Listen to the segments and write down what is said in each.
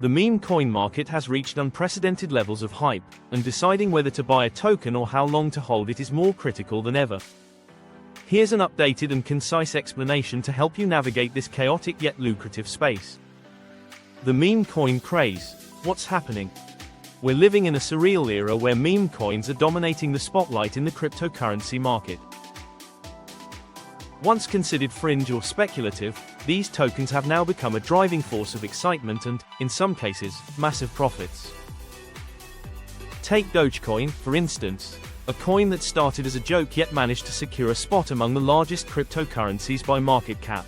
The meme coin market has reached unprecedented levels of hype, and deciding whether to buy a token or how long to hold it is more critical than ever. Here's an updated and concise explanation to help you navigate this chaotic yet lucrative space. The meme coin craze. What's happening? We're living in a surreal era where meme coins are dominating the spotlight in the cryptocurrency market. Once considered fringe or speculative, these tokens have now become a driving force of excitement and, in some cases, massive profits. Take Dogecoin, for instance, a coin that started as a joke yet managed to secure a spot among the largest cryptocurrencies by market cap.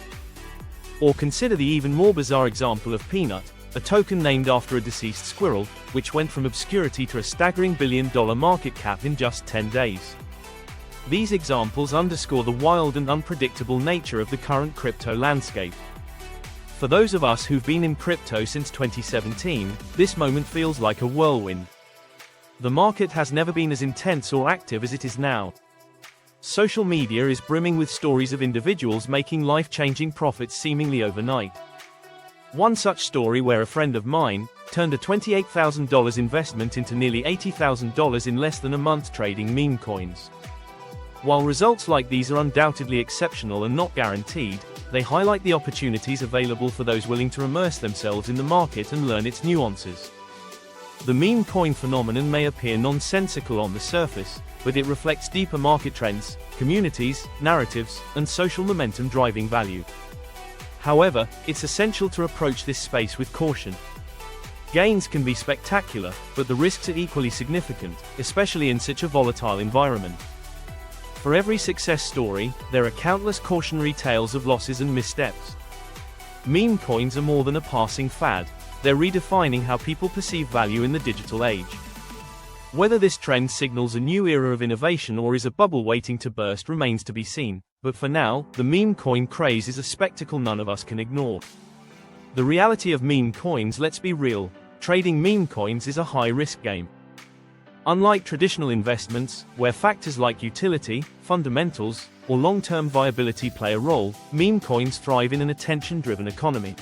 Or consider the even more bizarre example of Peanut, a token named after a deceased squirrel, which went from obscurity to a staggering billion-dollar market cap in just 10 days. These examples underscore the wild and unpredictable nature of the current crypto landscape. For those of us who've been in crypto since 2017, this moment feels like a whirlwind. The market has never been as intense or active as it is now. Social media is brimming with stories of individuals making life-changing profits seemingly overnight. One such story where a friend of mine turned a $28,000 investment into nearly $80,000 in less than a month trading meme coins. While results like these are undoubtedly exceptional and not guaranteed, they highlight the opportunities available for those willing to immerse themselves in the market and learn its nuances. The meme coin phenomenon may appear nonsensical on the surface, but it reflects deeper market trends, communities, narratives, and social momentum driving value. However, it's essential to approach this space with caution. Gains can be spectacular, but the risks are equally significant, especially in such a volatile environment. For every success story, there are countless cautionary tales of losses and missteps. Meme coins are more than a passing fad, they're redefining how people perceive value in the digital age. Whether this trend signals a new era of innovation or is a bubble waiting to burst remains to be seen, but for now, the meme coin craze is a spectacle none of us can ignore. The reality of meme coins, let's be real, trading meme coins is a high-risk game. Unlike traditional investments, where factors like utility, fundamentals, or long-term viability play a role, meme coins thrive in an attention-driven economy.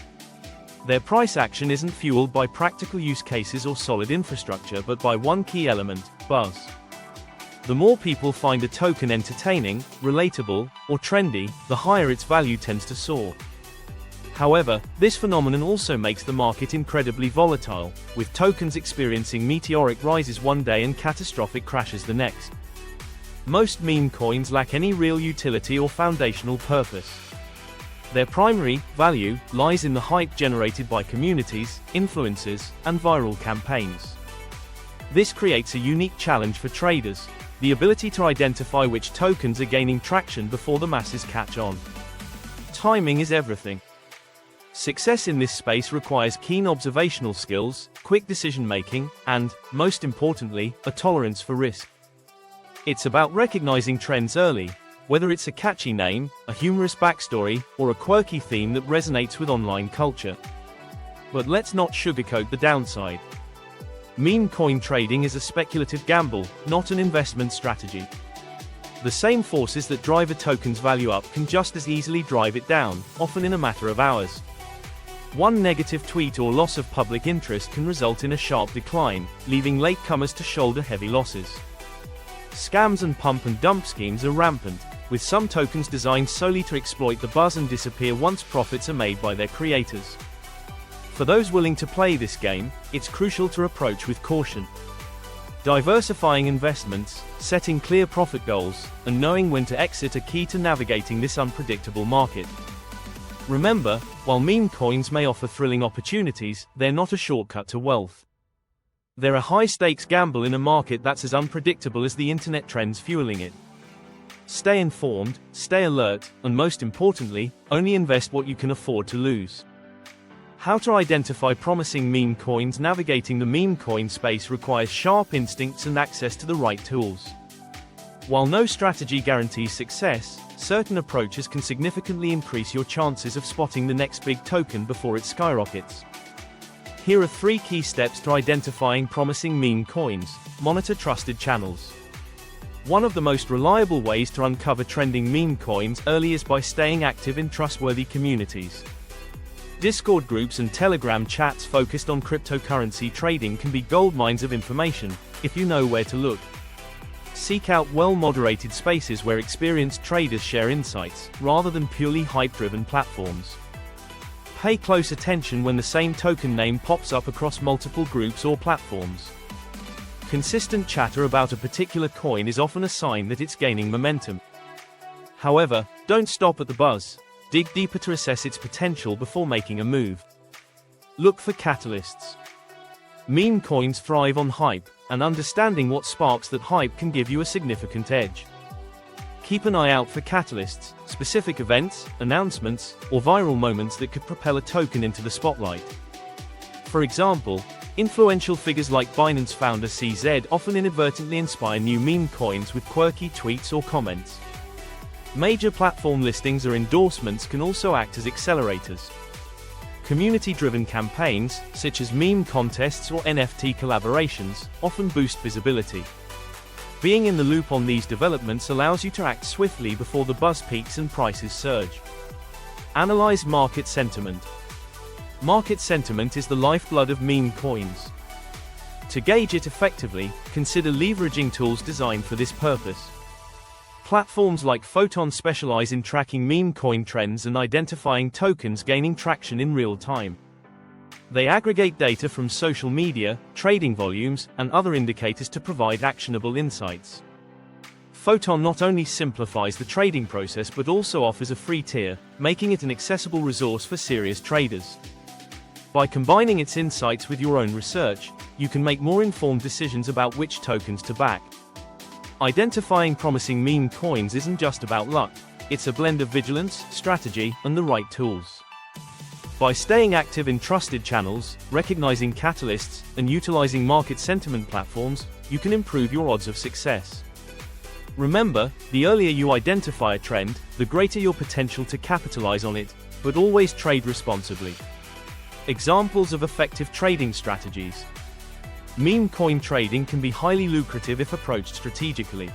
Their price action isn't fueled by practical use cases or solid infrastructure but by one key element: buzz. The more people find a token entertaining, relatable, or trendy, the higher its value tends to soar. However, this phenomenon also makes the market incredibly volatile, with tokens experiencing meteoric rises one day and catastrophic crashes the next. Most meme coins lack any real utility or foundational purpose. Their primary value lies in the hype generated by communities, influencers, and viral campaigns. This creates a unique challenge for traders: the ability to identify which tokens are gaining traction before the masses catch on. Timing is everything. Success in this space requires keen observational skills, quick decision-making, and, most importantly, a tolerance for risk. It's about recognizing trends early, whether it's a catchy name, a humorous backstory, or a quirky theme that resonates with online culture. But let's not sugarcoat the downside. Meme coin trading is a speculative gamble, not an investment strategy. The same forces that drive a token's value up can just as easily drive it down, often in a matter of hours. One negative tweet or loss of public interest can result in a sharp decline, leaving latecomers to shoulder heavy losses. Scams and pump and dump schemes are rampant, with some tokens designed solely to exploit the buzz and disappear once profits are made by their creators. For those willing to play this game, it's crucial to approach with caution. Diversifying investments, setting clear profit goals, and knowing when to exit are key to navigating this unpredictable market. Remember, while meme coins may offer thrilling opportunities, they're not a shortcut to wealth. They're a high-stakes gamble in a market that's as unpredictable as the internet trends fueling it. Stay informed, stay alert, and most importantly, only invest what you can afford to lose. How to identify promising meme coins? Navigating the meme coin space requires sharp instincts and access to the right tools. While no strategy guarantees success, certain approaches can significantly increase your chances of spotting the next big token before it skyrockets. Here are 3 key steps to identifying promising meme coins. Monitor trusted channels. One of the most reliable ways to uncover trending meme coins early is by staying active in trustworthy communities. Discord groups and Telegram chats focused on cryptocurrency trading can be goldmines of information, if you know where to look. Seek out well-moderated spaces where experienced traders share insights, rather than purely hype-driven platforms. Pay close attention when the same token name pops up across multiple groups or platforms. Consistent chatter about a particular coin is often a sign that it's gaining momentum. However, don't stop at the buzz. Dig deeper to assess its potential before making a move. Look for catalysts. Meme coins thrive on hype, and understanding what sparks that hype can give you a significant edge. Keep an eye out for catalysts, specific events, announcements, or viral moments that could propel a token into the spotlight. For example, influential figures like Binance founder CZ often inadvertently inspire new meme coins with quirky tweets or comments. Major platform listings or endorsements can also act as accelerators. Community-driven campaigns, such as meme contests or NFT collaborations, often boost visibility. Being in the loop on these developments allows you to act swiftly before the buzz peaks and prices surge. Analyze market sentiment. Market sentiment is the lifeblood of meme coins. To gauge it effectively, consider leveraging tools designed for this purpose. Platforms like Photon specialize in tracking meme coin trends and identifying tokens gaining traction in real time. They aggregate data from social media, trading volumes, and other indicators to provide actionable insights. Photon not only simplifies the trading process but also offers a free tier, making it an accessible resource for serious traders. By combining its insights with your own research, you can make more informed decisions about which tokens to back. Identifying promising meme coins isn't just about luck, it's a blend of vigilance, strategy, and the right tools. By staying active in trusted channels, recognizing catalysts, and utilizing market sentiment platforms, you can improve your odds of success. Remember, the earlier you identify a trend, the greater your potential to capitalize on it, but always trade responsibly. Examples of effective trading strategies. Meme coin trading can be highly lucrative if approached strategically.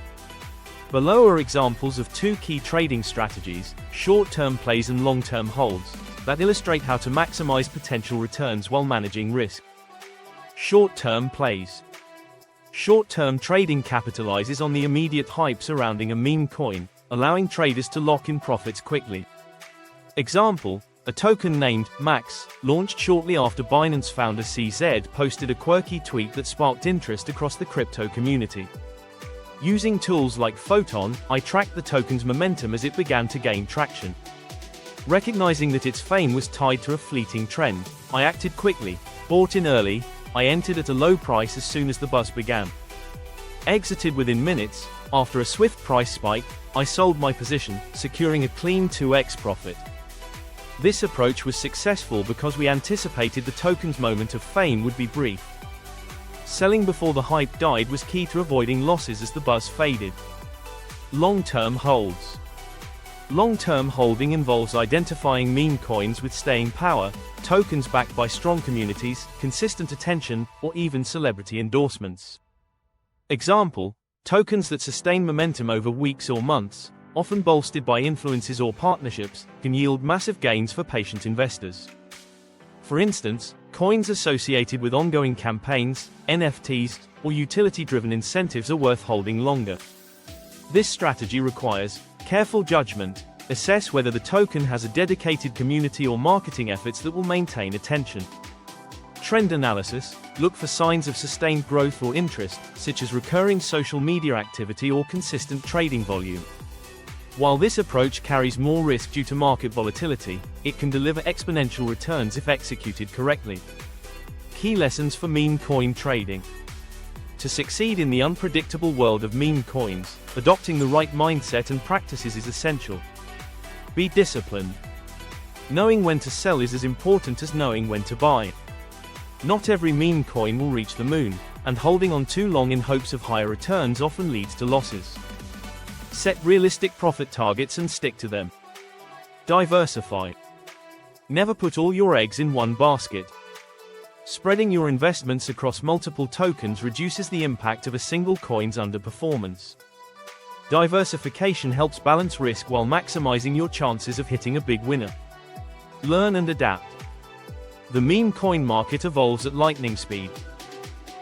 Below are examples of two key trading strategies, short-term plays and long-term holds, that illustrate how to maximize potential returns while managing risk. Short-term plays. Short-term trading capitalizes on the immediate hype surrounding a meme coin, allowing traders to lock in profits quickly. Example: a token named Max, launched shortly after Binance founder CZ posted a quirky tweet that sparked interest across the crypto community. Using tools like Photon, I tracked the token's momentum as it began to gain traction. Recognizing that its fame was tied to a fleeting trend, I acted quickly, bought in early, I entered at a low price as soon as the buzz began. Exited within minutes. After a swift price spike, I sold my position, securing a clean 2x profit. This approach was successful because we anticipated the token's moment of fame would be brief. Selling before the hype died was key to avoiding losses as the buzz faded. Long-term holds. Long-term holding involves identifying meme coins with staying power, tokens backed by strong communities, consistent attention, or even celebrity endorsements. Example: tokens that sustain momentum over weeks or months, often bolstered by influences or partnerships, can yield massive gains for patient investors. For instance, coins associated with ongoing campaigns, NFTs, or utility-driven incentives are worth holding longer. This strategy requires careful judgment. Assess whether the token has a dedicated community or marketing efforts that will maintain attention. Trend analysis. Look for signs of sustained growth or interest, such as recurring social media activity or consistent trading volume. While this approach carries more risk due to market volatility, it can deliver exponential returns if executed correctly. Key lessons for meme coin trading. To succeed in the unpredictable world of meme coins, adopting the right mindset and practices is essential. Be disciplined. Knowing when to sell is as important as knowing when to buy. Not every meme coin will reach the moon, and holding on too long in hopes of higher returns often leads to losses. Set realistic profit targets and stick to them. Diversify. Never put all your eggs in one basket. Spreading your investments across multiple tokens reduces the impact of a single coin's underperformance. Diversification helps balance risk while maximizing your chances of hitting a big winner. Learn and adapt. The meme coin market evolves at lightning speed.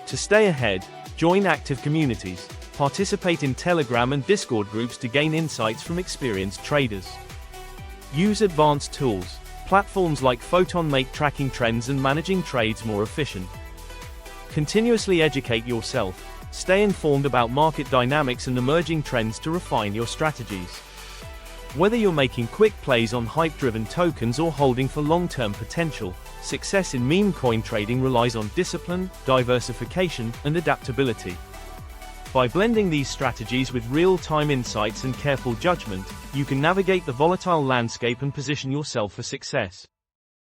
To stay ahead, join active communities, participate in Telegram and Discord groups to gain insights from experienced traders. Use advanced tools. Platforms like Photon make tracking trends and managing trades more efficient. Continuously educate yourself. Stay informed about market dynamics and emerging trends to refine your strategies. Whether you're making quick plays on hype-driven tokens or holding for long-term potential, success in meme coin trading relies on discipline, diversification, and adaptability. By blending these strategies with real-time insights and careful judgment, you can navigate the volatile landscape and position yourself for success.